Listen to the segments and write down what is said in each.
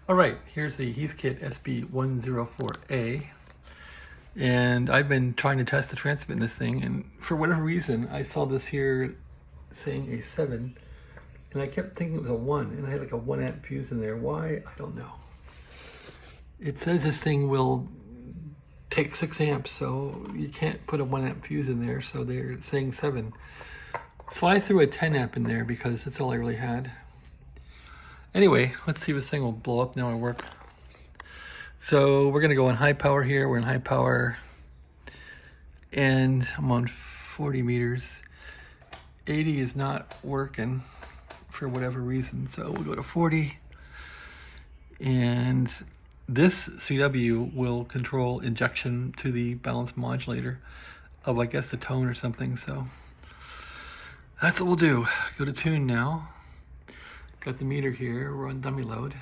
All right, here's the Heathkit SB-104A, and I've been trying to test the transmit in this thing, and for whatever reason, I saw this here saying a 7, and I kept thinking it was a 1, and I had like a 1 amp fuse in there. Why? I don't know. It says this thing will take 6 amps, so you can't put a 1 amp fuse in there, so they're saying 7. So I threw a 10 amp in there because that's all I really had. Anyway, let's see if this thing will blow up now at work. So we're gonna go in high power here. We're in high power and I'm on 40 meters. 80 is not working for whatever reason. So we'll go to 40. And this CW will control injection to the balance modulator of, I guess, the tone or something. So that's what we'll do. Go to tune now. Got the meter here, we're on dummy load.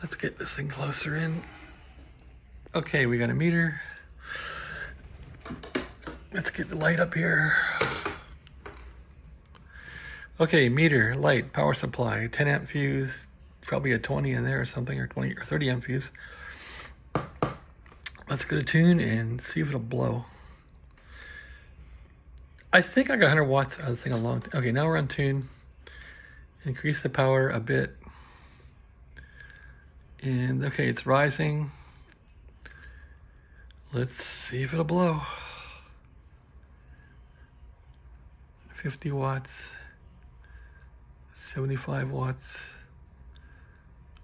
Let's get this thing closer in. Okay, we got a meter. Let's get the light up here. Okay, meter, light, power supply, 10 amp fuse, probably a 20 in there or something, or 20 or 30 amp fuse. Let's go to tune and see if it'll blow. I think I got 100 watts out of this thing a long time. Okay, now we're on tune. Increase the power a bit. And okay, it's rising. Let's see if it'll blow. 50 watts. 75 watts.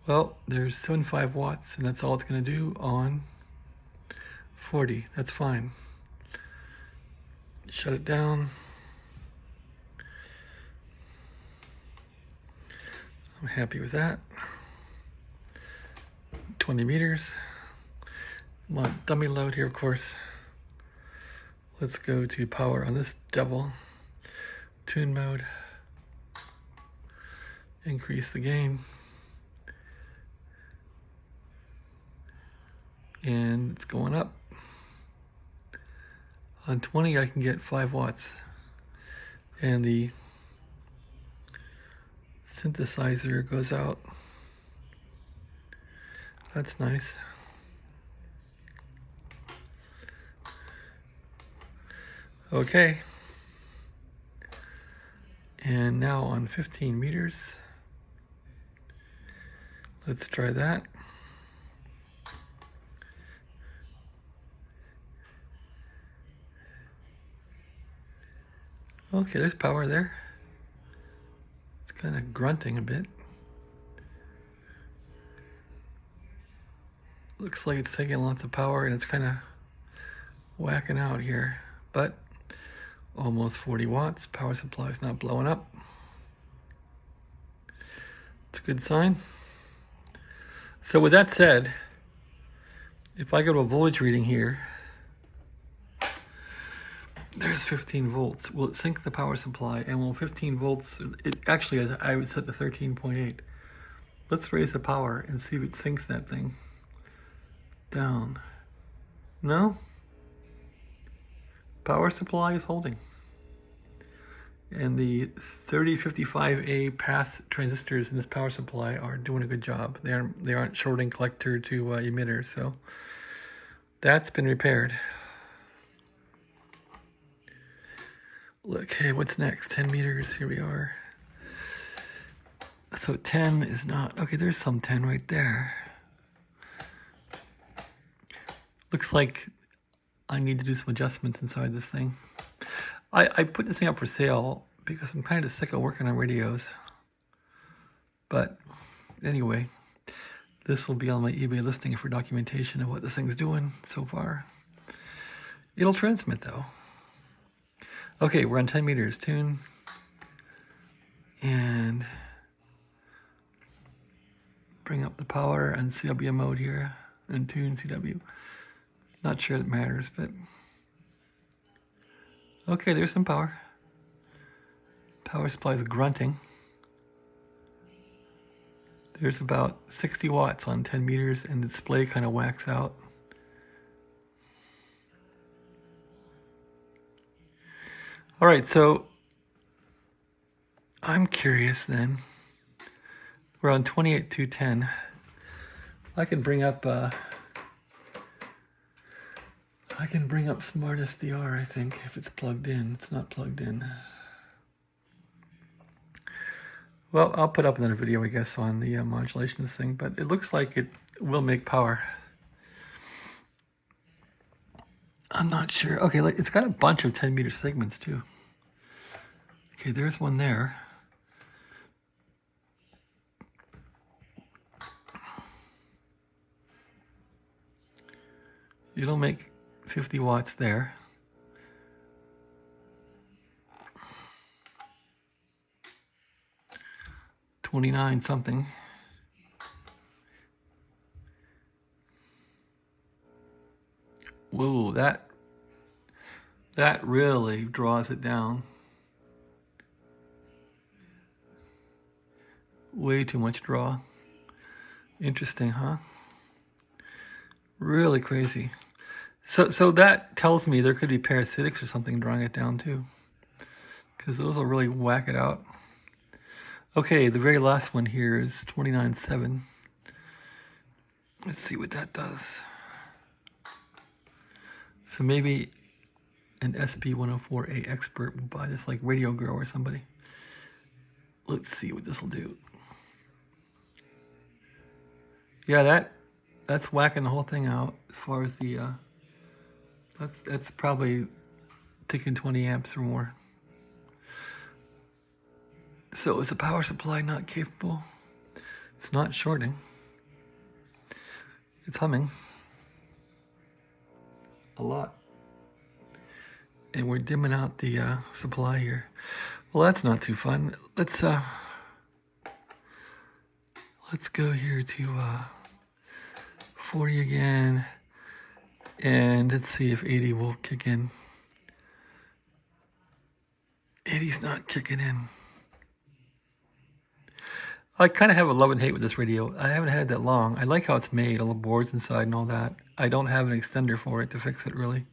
Well, there's 75 watts, and that's all it's going to do on 40. That's fine. Shut it down. I'm happy with that. 20 meters. I'm on dummy load here, of course. Let's go to power on this devil. Tune mode. Increase the gain. And it's going up. On 20, I can get 5 watts. And the synthesizer goes out. That's nice. Okay. And now on 15 meters. Let's try that. Okay, there's power there. Kind of grunting a bit. Looks like it's taking lots of power and it's kind of whacking out here, but almost 40 watts. Power supply is not blowing up. It's a good sign. So with that said, if I go to a voltage reading here, there's 15 volts. Will it sync the power supply? And will 15 volts, it actually, I would set to 13.8. Let's raise the power and see if it syncs that thing down. No? Power supply is holding. And the 3055A pass transistors in this power supply are doing a good job. They aren't shorting collector to emitter, so that's been repaired. Okay, what's next? 10 meters, here we are. So 10 is not, okay, there's some 10 right there. Looks like I need to do some adjustments inside this thing. I put this thing up for sale because I'm kind of sick of working on radios. But anyway, this will be on my eBay listing for documentation of what this thing's doing so far. It'll transmit though. Okay, we're on 10 meters, tune, and bring up the power and CW mode here, and tune CW. Not sure it matters, but okay, there's some power. Power supply is grunting. There's about 60 watts on 10 meters, and the display kind of whacks out. All right, so I'm curious then, We're on 28210. I can bring up Smart SDR, I think, if it's plugged in. It's not plugged in. Well, I'll put up another video, I guess, on the modulation of this thing, but it looks like it will make power. I'm not sure. Okay, it's got a bunch of 10-meter segments, too. Okay, there's one there. It'll make 50 watts there. $29 something. Whoa, that really draws it down. Way too much draw. Interesting, huh? Really crazy. So that tells me there could be parasitics or something drawing it down too, because those will really whack it out. Okay, the very last one here is 29.7. Let's see what that does. So maybe an SB-104A expert will buy this, like Radio Girl or somebody. Let's see what this will do. Yeah, that's whacking the whole thing out as far as the that's probably taking 20 amps or more. So is the power supply not capable? It's not shorting. It's humming a lot. And we're dimming out the supply here. Well, that's not too fun. Let's go here to 40 again. And let's see if 80 will kick in. 80's not kicking in. I kind of have a love and hate with this radio. I haven't had it that long. I like how it's made, all the boards inside and all that. I don't have an extender for it to fix it, really.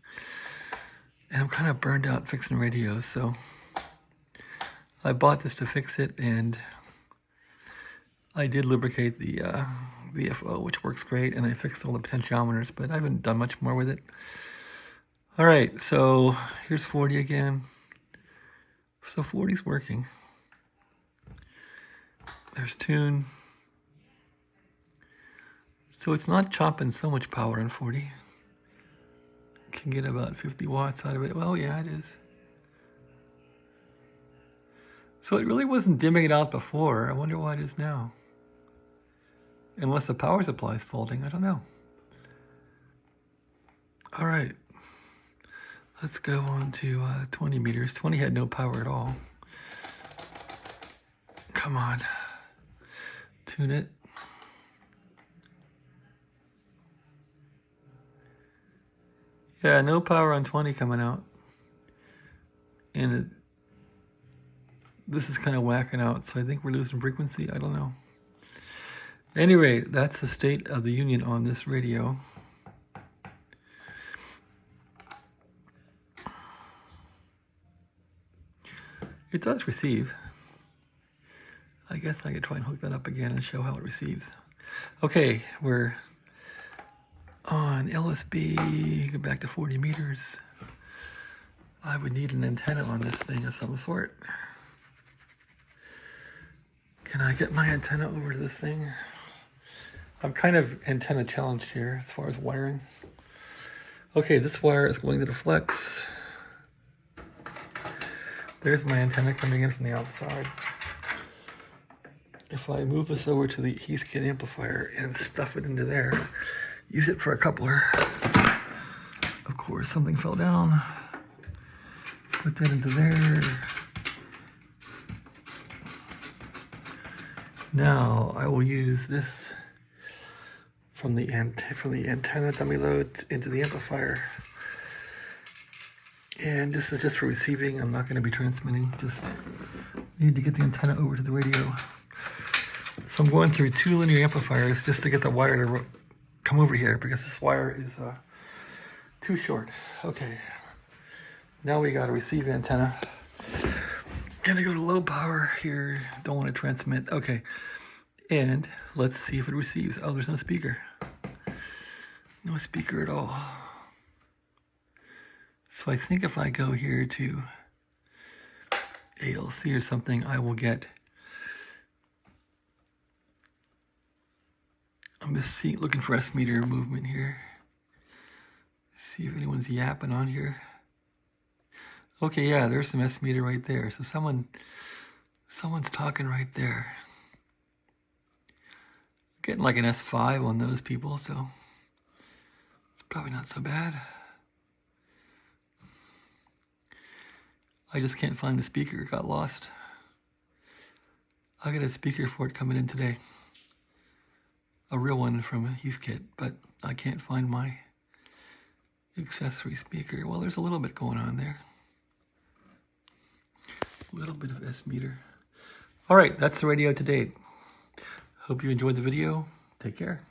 And I'm kind of burned out fixing radios, so I bought this to fix it, and I did lubricate the VFO, which works great, and I fixed all the potentiometers, but I haven't done much more with it. All right, so here's 40 again. So 40's working. There's tune. So it's not chopping so much power on 40. Can get about 50 watts out of it. Well, yeah, it is. So it really wasn't dimming it out before. I wonder why it is now. Unless the power supply is faulting, I don't know. All right, let's go on to 20 meters. 20 had no power at all. Come on, tune it. Yeah, no power on 20 coming out. And this is kind of whacking out, so I think we're losing frequency. I don't know. At any rate, that's the state of the union on this radio. It does receive. I guess I could try and hook that up again and show how it receives. Okay, we're on LSB, go back to 40 meters. I would need an antenna on this thing of some sort. Can I get my antenna over to this thing? I'm kind of antenna challenged here as far as wiring. Okay, this wire is going to the flex. There's my antenna coming in from the outside. If I move this over to the Heathkit amplifier and stuff it into there, use it for a coupler. Of course, something fell down. Put that into there. Now I will use this from the antenna dummy load into the amplifier. And this is just for receiving. I'm not going to be transmitting. Just need to get the antenna over to the radio. So I'm going through 2 linear amplifiers just to get the wire to come over here, because this wire is too short. Okay, now we got a receive antenna. Gonna go to low power here. Don't want to transmit. Okay, And let's see if it receives. Oh, there's no speaker. No speaker at all. So I think if I go here to ALC or something, I will get... I'm just looking for S meter movement here. See if anyone's yapping on here. Okay, yeah, there's some S meter right there. So someone's talking right there. Getting like an S5 on those people, so it's probably not so bad. I just can't find the speaker. It got lost. I got a speaker for it coming in today. A real one from Heathkit, but I can't find my accessory speaker. Well, there's a little bit going on there. A little bit of S meter. All right, that's the radio to date. Hope you enjoyed the video. Take care.